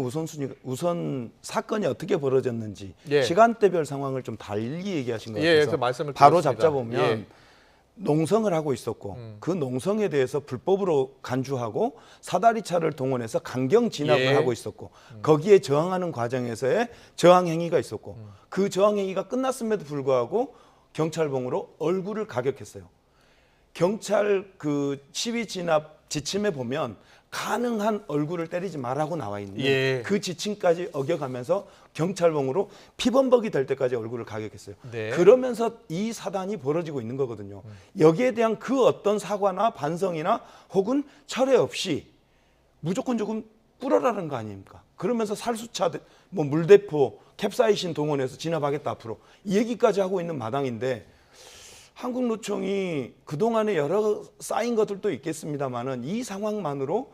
Speaker 17: 우선 사건이 어떻게 벌어졌는지
Speaker 1: 예.
Speaker 17: 시간대별 상황을 좀 달리 얘기하신 것
Speaker 1: 예,
Speaker 17: 같아서
Speaker 1: 그래서 말씀을
Speaker 17: 바로
Speaker 1: 드렸습니다.
Speaker 17: 잡자보면
Speaker 1: 예.
Speaker 17: 농성을 하고 있었고 그 농성에 대해서 불법으로 간주하고 사다리차를 동원해서 강경 진압을
Speaker 1: 예.
Speaker 17: 하고 있었고 거기에 저항하는 과정에서의 저항 행위가 있었고 그 저항 행위가 끝났음에도 불구하고 경찰봉으로 얼굴을 가격했어요. 경찰 그 시위 진압 지침에 보면 가능한 얼굴을 때리지 말라고 나와 있는
Speaker 1: 예.
Speaker 17: 그 지침까지 어겨가면서 경찰봉으로 피범벅이 될 때까지 얼굴을 가격했어요.
Speaker 1: 네.
Speaker 17: 그러면서 이 사단이 벌어지고 있는 거거든요. 여기에 대한 그 어떤 사과나 반성이나 혹은 철회 없이 무조건 조금 뿌려라는 거 아닙니까? 그러면서 살수차, 뭐 물대포, 캡사이신 동원해서 진압하겠다 앞으로 이 얘기까지 하고 있는 마당인데 한국노총이 그동안에 여러 쌓인 것들도 있겠습니다만은 이 상황만으로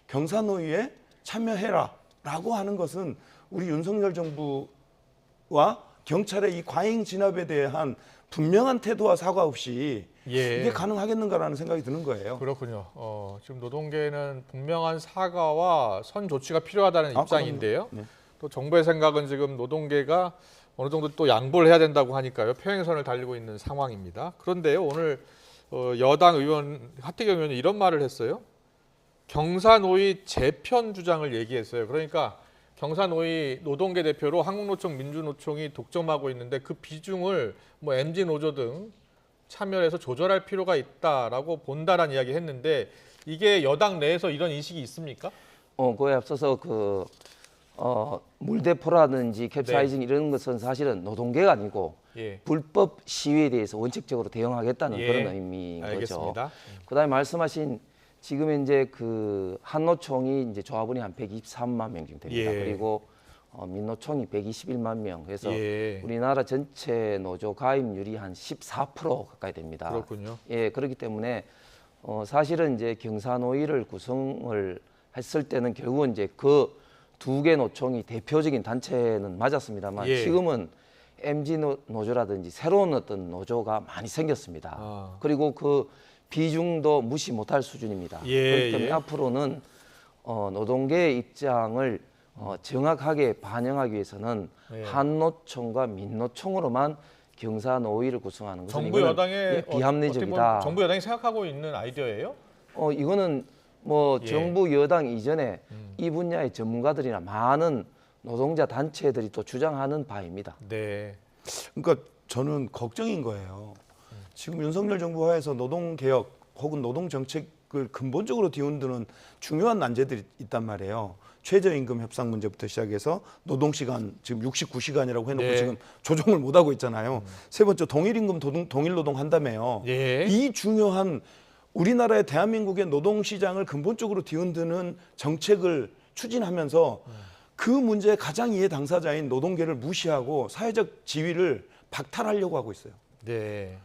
Speaker 17: 경사노위에 참여해라라고 하는 것은 우리 윤석열 정부와 경찰의 이 과잉 진압에 대한 분명한 태도와 사과 없이
Speaker 1: 예.
Speaker 17: 이게 가능하겠는가라는 생각이 드는 거예요.
Speaker 1: 그렇군요. 지금 노동계는 분명한 사과와 선 조치가 필요하다는 입장인데요.
Speaker 17: 네.
Speaker 1: 또 정부의 생각은 지금 노동계가 어느 정도 또 양보를 해야 된다고 하니까요. 평행선을 달리고 있는 상황입니다. 그런데요, 오늘 여당 의원 하태경 의원이 이런 말을 했어요. 경사노위 재편 주장을 얘기했어요. 그러니까 경사노위 노동계 대표로 한국노총, 민주노총이 독점하고 있는데 그 비중을 뭐 MG 노조 등 참여해서 조절할 필요가 있다라고 본다라는 이야기 했는데 이게 여당 내에서 이런 인식이 있습니까?
Speaker 18: 그에 앞서서 물대포라든지 캡사이징 이런 것은 사실은 노동계가 아니고
Speaker 1: 예.
Speaker 18: 불법 시위에 대해서 원칙적으로 대응하겠다는
Speaker 1: 예.
Speaker 18: 그런 의미인
Speaker 1: 알겠습니다.
Speaker 18: 거죠. 그다음에 말씀하신 지금 현재 그 한노총이 이제 조합원이 한 123만 명 정도 됩니다.
Speaker 1: 예.
Speaker 18: 그리고 민노총이 121만 명. 그래서
Speaker 1: 예.
Speaker 18: 우리나라 전체 노조 가입률이 한 14% 가까이 됩니다.
Speaker 1: 그렇군요.
Speaker 18: 예, 그렇기 때문에 사실은 이제 경사노위를 구성을 했을 때는 결국은 이제 그 두 개 노총이 대표적인 단체는 맞았습니다만
Speaker 1: 예.
Speaker 18: 지금은 MG 노조라든지 새로운 어떤 노조가 많이 생겼습니다. 그리고 그 비중도 무시 못할 수준입니다.
Speaker 1: 예,
Speaker 18: 그렇기 때문에
Speaker 1: 예.
Speaker 18: 앞으로는 노동계의 입장을 정확하게 반영하기 위해서는
Speaker 1: 예.
Speaker 18: 한노총과 민노총으로만 경사노위를 구성하는 것은
Speaker 1: 정부
Speaker 18: 이거는
Speaker 1: 여당의
Speaker 18: 비합리적이다.
Speaker 1: 정부 여당이 생각하고 있는 아이디어예요?
Speaker 18: 이거는 뭐
Speaker 1: 예.
Speaker 18: 정부 여당 이전에 이 분야의 전문가들이나 많은 노동자 단체들이 또 주장하는 바입니다.
Speaker 1: 네.
Speaker 17: 그러니까 저는 걱정인 거예요. 지금 윤석열 정부 하에서 노동개혁 혹은 노동정책을 근본적으로 뒤흔드는 중요한 난제들이 있단 말이에요. 최저임금 협상 문제부터 시작해서 노동시간 지금 69시간이라고 해놓고
Speaker 1: 네.
Speaker 17: 지금 조정을 못하고 있잖아요. 세 번째 동일임금 동일노동 한다며요.
Speaker 1: 예.
Speaker 17: 이 중요한 우리나라의 대한민국의 노동시장을 근본적으로 뒤흔드는 정책을 추진하면서 그 문제의 가장 이해 당사자인 노동계를 무시하고 사회적 지위를 박탈하려고 하고 있어요.
Speaker 1: 네.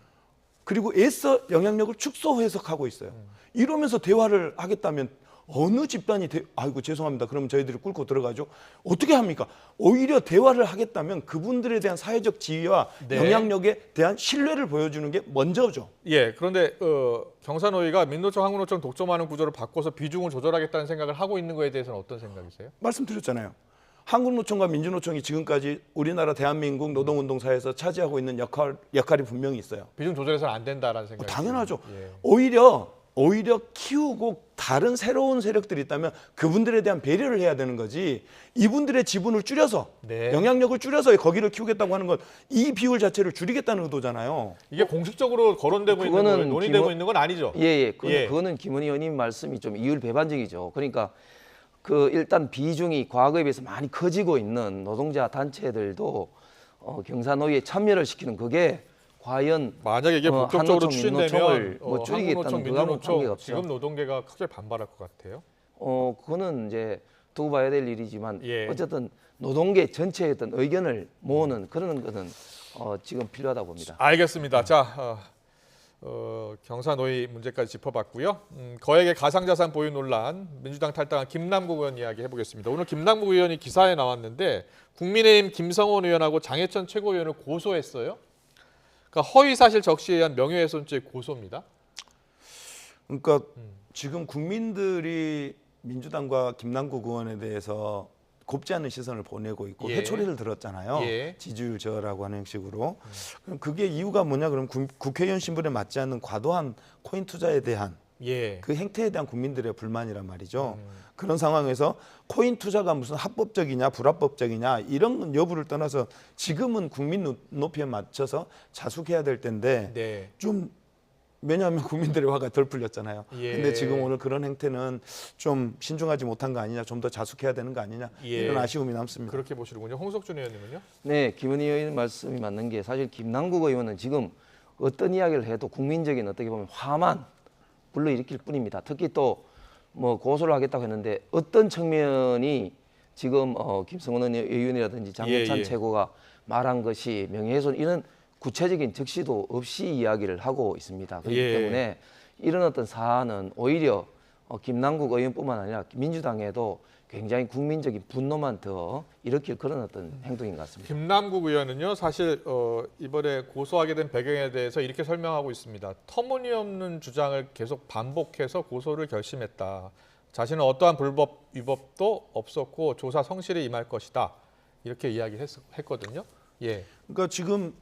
Speaker 17: 그리고 애써 영향력을 축소 해석하고 있어요. 이러면서 대화를 하겠다면 어느 집단이 아이고 죄송합니다. 그러면 저희들이 꿇고 들어가죠. 어떻게 합니까? 오히려 대화를 하겠다면 그분들에 대한 사회적 지위와
Speaker 1: 네.
Speaker 17: 영향력에 대한 신뢰를 보여주는 게 먼저죠.
Speaker 1: 예. 그런데 경사노위가 민노총, 한국노총 독점하는 구조를 바꿔서 비중을 조절하겠다는 생각을 하고 있는 거에 대해서는 어떤 생각이세요?
Speaker 17: 말씀드렸잖아요. 한국노총과 민주노총이 지금까지 우리나라 대한민국 노동운동사에서 차지하고 있는 역할이 분명히 있어요.
Speaker 1: 비중 조절해서는 안 된다라는 생각이
Speaker 17: 당연하죠.
Speaker 1: 예.
Speaker 17: 오히려 키우고 다른 새로운 세력들이 있다면 그분들에 대한 배려를 해야 되는 거지. 이분들의 지분을 줄여서
Speaker 1: 네.
Speaker 17: 영향력을 줄여서 거기를 키우겠다고 하는 건 이 비율 자체를 줄이겠다는 의도잖아요.
Speaker 1: 이게 공식적으로 거론되고 있는 거예요? 논의되고 있는 건 아니죠?
Speaker 18: 예. 그거는 김은희 의원님 말씀이 좀 이율배반적이죠. 그러니까 일단 비중이 과거에 비해서 많이 커지고 있는 노동자 단체들도 경사노위에 참여를 시키는 그게 과연
Speaker 1: 만약에 이게 본격적으로
Speaker 18: 한노총,
Speaker 1: 추진되면
Speaker 18: 민노총을 줄이겠다는
Speaker 1: 한국노총,
Speaker 18: 그거하고
Speaker 1: 민주노총
Speaker 18: 관계가 없죠.
Speaker 1: 지금 노동계가 크게 반발할 것 같아요.
Speaker 18: 그거는 이제 두고 봐야 될 일이지만
Speaker 1: 예.
Speaker 18: 어쨌든 노동계 전체의 어떤 의견을 모으는 그런 것은 지금 필요하다고 봅니다.
Speaker 1: 알겠습니다. 자, 경사노위 문제까지 짚어봤고요. 거액의 가상자산 보유 논란, 민주당 탈당한 김남국 의원 이야기 해보겠습니다. 오늘 김남국 의원이 기사에 나왔는데 국민의힘 김성원 의원하고 장해찬 최고위원을 고소했어요. 그러니까 허위사실 적시에 의한 명예훼손죄 고소입니다.
Speaker 17: 그러니까 지금 국민들이 민주당과 김남국 의원에 대해서 곱지 않은 시선을 보내고 있고
Speaker 1: 예.
Speaker 17: 회초리를 들었잖아요.
Speaker 1: 예.
Speaker 17: 지지율 저하라고 하는 형식으로. 그럼 그게 이유가 뭐냐? 그럼 국회의원 신분에 맞지 않는 과도한 코인 투자에 대한
Speaker 1: 예.
Speaker 17: 그 행태에 대한 국민들의 불만이란 말이죠. 그런 상황에서 코인 투자가 무슨 합법적이냐 불합법적이냐 이런 여부를 떠나서 지금은 국민 눈높이에 맞춰서 자숙해야 될 텐데
Speaker 1: 네.
Speaker 17: 좀 왜냐하면 국민들의 화가 덜 풀렸잖아요.
Speaker 1: 예.
Speaker 17: 근데 지금 오늘 그런 행태는 좀 신중하지 못한 거 아니냐, 좀 더 자숙해야 되는 거 아니냐
Speaker 1: 예.
Speaker 17: 이런 아쉬움이 남습니다.
Speaker 1: 그렇게 보시는군요. 홍석준 의원님은요?
Speaker 18: 네, 김은희 의원 말씀이 맞는 게 사실 김남국 의원은 지금 어떤 이야기를 해도 국민적인 어떻게 보면 화만 불러일으킬 뿐입니다. 특히 또 뭐 고소를 하겠다고 했는데 어떤 측면이 지금 김성원 의원이라든지 장해찬
Speaker 1: 예.
Speaker 18: 최고가 말한 것이 명예훼손 이런 구체적인 적시도 없이 이야기를 하고 있습니다. 그렇기
Speaker 1: 예.
Speaker 18: 때문에 이런 어떤 사안은 오히려 김남국 의원뿐만 아니라 민주당에도 굉장히 국민적인 분노만 더 일으킬 그런 어떤 행동인 것 같습니다.
Speaker 1: 김남국 의원은요, 사실 이번에 고소하게 된 배경에 대해서 이렇게 설명하고 있습니다. 터무니없는 주장을 계속 반복해서 고소를 결심했다. 자신은 어떠한 불법 위법도 없었고 조사 성실히 임할 것이다. 이렇게 이야기했거든요. 예.
Speaker 17: 그러니까 지금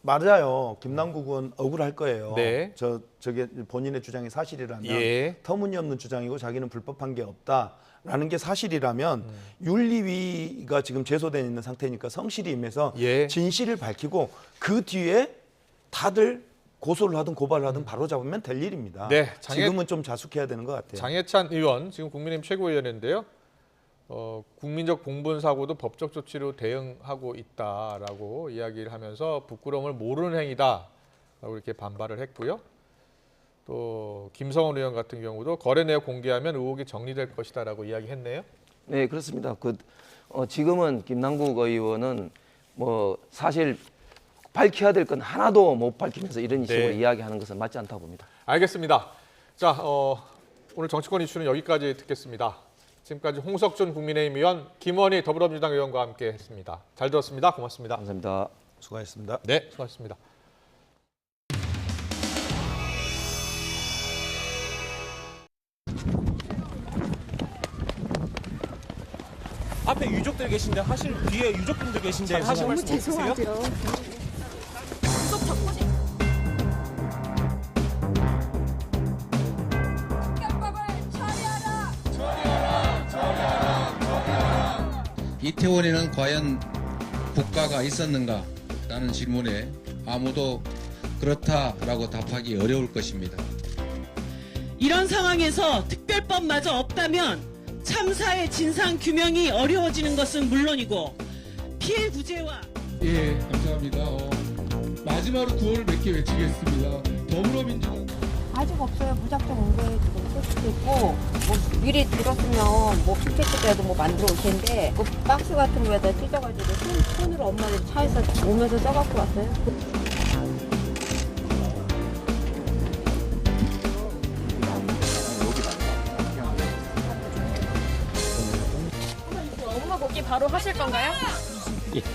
Speaker 17: 맞아요. 김남국 의원 억울할 거예요.
Speaker 1: 네.
Speaker 17: 저게 본인의 주장이 사실이라면
Speaker 1: 예.
Speaker 17: 터무니없는 주장이고 자기는 불법한 게 없다라는 게 사실이라면 윤리위가 지금 제소돼 있는 상태니까 성실히 임해서
Speaker 1: 예.
Speaker 17: 진실을 밝히고 그 뒤에 다들 고소를 하든 고발을 하든 바로 잡으면 될 일입니다.
Speaker 1: 네,
Speaker 17: 지금은 좀 자숙해야 되는 것 같아요.
Speaker 1: 장해찬 의원, 지금 국민의힘 최고위원인데요. 국민적 봉분 사고도 법적 조치로 대응하고 있다라고 이야기를 하면서 부끄러움을 모르는 행위다라고 이렇게 반발을 했고요. 또 김성원 의원 같은 경우도 거래 내역 공개하면 의혹이 정리될 것이다라고 이야기했네요.
Speaker 18: 네, 그렇습니다. 지금은 김남국 의원은 뭐 사실 밝혀야 될 건 하나도 못 밝히면서 이런 식으로 이야기하는 것은 맞지 않다고 봅니다.
Speaker 1: 알겠습니다. 자, 오늘 정치권 이슈는 여기까지 듣겠습니다. 지금까지 홍석준 국민의힘 의원, 김원희 더불어민주당 의원과 함께 했습니다. 잘 들었습니다. 고맙습니다.
Speaker 18: 감사합니다.
Speaker 17: 수고하셨습니다.
Speaker 1: 네, 수고하셨습니다.
Speaker 5: 앞에 유족들 계신데 하실 뒤에 유족분들 계신데 하실 말씀 없으세요?
Speaker 6: 이태원에는 과연 국가가 있었는가라는 질문에 아무도 그렇다라고 답하기 어려울 것입니다.
Speaker 23: 이런 상황에서 특별법마저 없다면 참사의 진상 규명이 어려워지는 것은 물론이고 피해 구제와
Speaker 6: 예, 감사합니다. 마지막으로 구호를 몇 개 외치겠습니다. 더불어민주당
Speaker 24: 아직 없어요. 무작정 온 거에 지금 쓸 수도 있고 뭐 미리 들었으면 뭐 피켓이라도 뭐 만들어 올 텐데 그 박스 같은 거에다 찢어가지고 손으로 엄마들 차에서 오면서 써갖고 왔어요.
Speaker 25: 업무 복귀 바로 하실 건가요?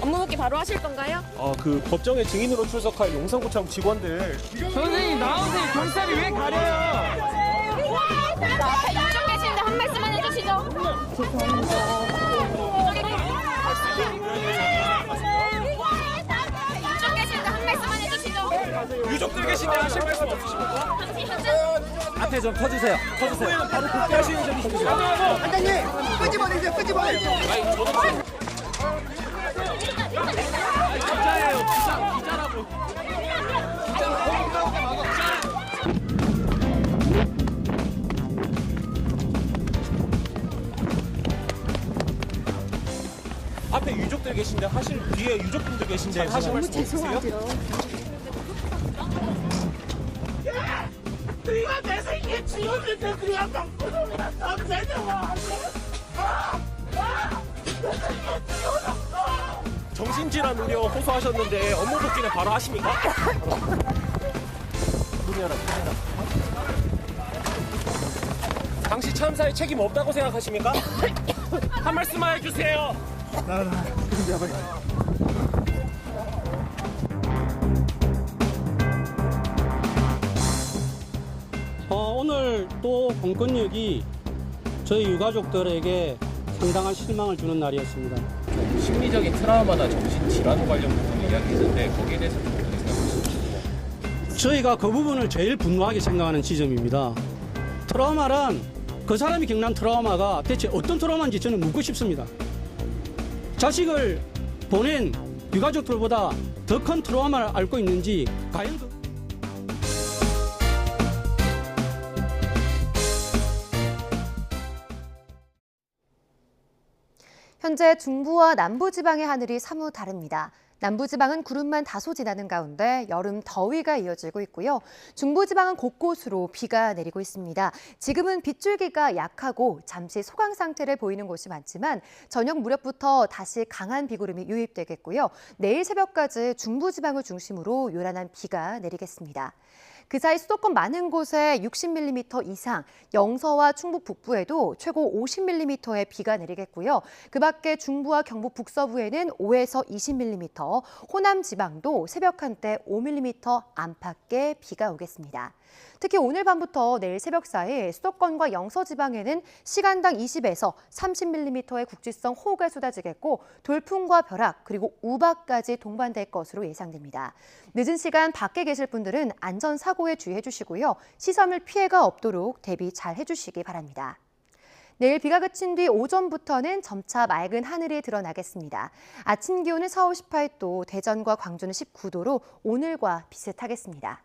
Speaker 25: 업무 복귀 바로 하실 건가요?
Speaker 5: 그 법정에 증인으로 출석할 용산구청 직원들
Speaker 25: 선생님 나오세요. 경찰이 왜 가려요? 이쪽 계시는데 한 말씀만 해주시죠. 이쪽 계시는데 한 말씀만 해주시죠.
Speaker 5: 유족들 계신데 하실 말씀 없으십니까? 앞에 좀 터주세요. 바로 복귀하시는 점이시죠.
Speaker 26: 반장님 끄집어내세요. 끄집어내요.
Speaker 5: 기자예요. 기자라고. 앞에 유족들 계신데 뒤에 유족분들 계신데 하실 말씀 없으세요?
Speaker 26: 네가 내 새끼 지웠는데 그냥 바꾸놈이나 남자냐고
Speaker 5: 정신질환 우려 호소하셨는데 업무 복귀는 바로 하십니까? 문 열어. 당시 참사에 책임 없다고 생각하십니까? 한 말씀만 해주세요.
Speaker 4: 오늘 또 공권력이 저희 유가족들에게 상당한 실망을 주는 날이었습니다.
Speaker 20: 심리적인 트라우마나 정신질환 관련 부분을 이야기했는데 거기에 대해서 좀 어떻게 생각하십니까?
Speaker 4: 저희가 그 부분을 제일 분노하게 생각하는 지점입니다. 트라우마란 그 사람이 겪는 트라우마가 대체 어떤 트라우마인지 저는 묻고 싶습니다. 자식을 보낸 유가족들보다 더 큰 트라우마를 앓고 있는지 과연
Speaker 7: 현재 중부와 남부지방의 하늘이 사뭇 다릅니다. 남부지방은 구름만 다소 지나는 가운데 여름 더위가 이어지고 있고요. 중부지방은 곳곳으로 비가 내리고 있습니다. 지금은 빗줄기가 약하고 잠시 소강 상태를 보이는 곳이 많지만 저녁 무렵부터 다시 강한 비구름이 유입되겠고요. 내일 새벽까지 중부지방을 중심으로 요란한 비가 내리겠습니다. 그 사이 수도권 많은 곳에 60mm 이상, 영서와 충북 북부에도 최고 50mm의 비가 내리겠고요. 그 밖에 중부와 경북 북서부에는 5에서 20mm, 호남 지방도 새벽 한때 5mm 안팎의 비가 오겠습니다. 특히 오늘 밤부터 내일 새벽 사이 수도권과 영서 지방에는 시간당 20에서 30mm의 국지성 호우가 쏟아지겠고 돌풍과 벼락 그리고 우박까지 동반될 것으로 예상됩니다. 늦은 시간 밖에 계실 분들은 안전사고에 주의해 주시고요. 시설물 피해가 없도록 대비 잘 해주시기 바랍니다. 내일 비가 그친 뒤 오전부터는 점차 맑은 하늘이 드러나겠습니다. 아침 기온은 서울 18도, 대전과 광주는 19도로 오늘과 비슷하겠습니다.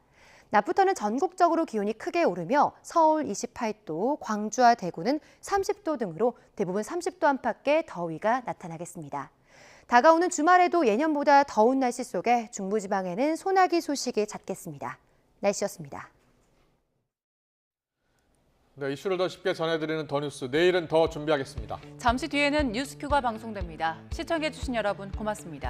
Speaker 7: 낮부터는 전국적으로 기온이 크게 오르며 서울 28도, 광주와 대구는 30도 등으로 대부분 30도 안팎의 더위가 나타나겠습니다. 다가오는 주말에도 예년보다 더운 날씨 속에 중부지방에는 소나기 소식이 잦겠습니다. 날씨였습니다.
Speaker 1: 네, 이슈를 더 쉽게 전해드리는 더 뉴스, 내일은 더 준비하겠습니다.
Speaker 2: 잠시 뒤에는 뉴스큐가 방송됩니다. 시청해주신 여러분 고맙습니다.